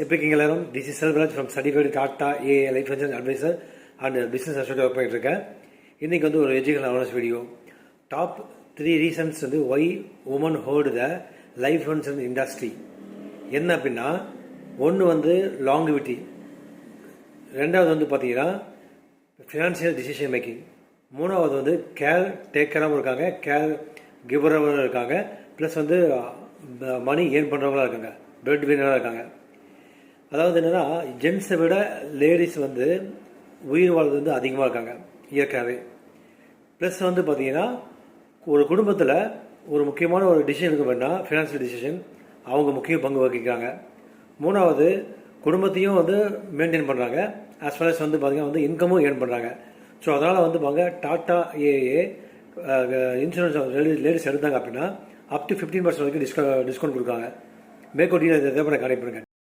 எப்படி இருக்கீங்க எல்லாரும்? This is Selvaraj from certified Tata AI life insurance advisor and business associate work பண்ணிட்டு இருக்கேன். இன்றைக்கி வந்து ஒரு education awareness video. Top 3 reasons வந்து why women hold the life insurance industry. என்ன அப்படின்னா, ஒன்று வந்து லாங்குவிட்டி, ரெண்டாவது வந்து பார்த்தீங்கன்னா ஃபினான்ஷியல் டிசிஷன் மேக்கிங், மூணாவது வந்து கேர் டேக்கராகவும் இருக்காங்க, கேர் கிவராகவும் இருக்காங்க, ப்ளஸ் வந்து மணி ஏர்ன் பண்ணுறவங்களாக இருக்காங்க, பிரெட் வினராக இருக்காங்க. அதாவது என்னென்னா, ஜென்ஸை விட லேடிஸ் வந்து உயிர் வாழ்வது வந்து அதிகமாக இருக்காங்க இயற்கையாகவே. ப்ளஸ் வந்து பார்த்திங்கன்னா, ஒரு குடும்பத்தில் ஒரு முக்கியமான ஒரு டிசிஷன் இருக்க வேண்டாம், ஃபினான்ஷியல் டிசிஷன், அவங்க முக்கிய பங்கு வகிக்கிறாங்க. மூணாவது, குடும்பத்தையும் வந்து மெயின்டைன் பண்ணுறாங்க, ஆஸ் வெல் அஸ் வந்து பார்த்திங்கன்னா வந்து இன்கமும் ஏர்ன் பண்ணுறாங்க. ஸோ அதனால் வந்து பாருங்க, டாட்டா ஏஏ இன்சூரன்ஸ் லேடிஸ் எடுத்தாங்க அப்படின்னா அப் டு 15% வரைக்கும் டிஸ்கவுண்ட் கொடுக்காங்க. மேற்கொண்டு இதை கனெக்ட் பண்ணுங்க.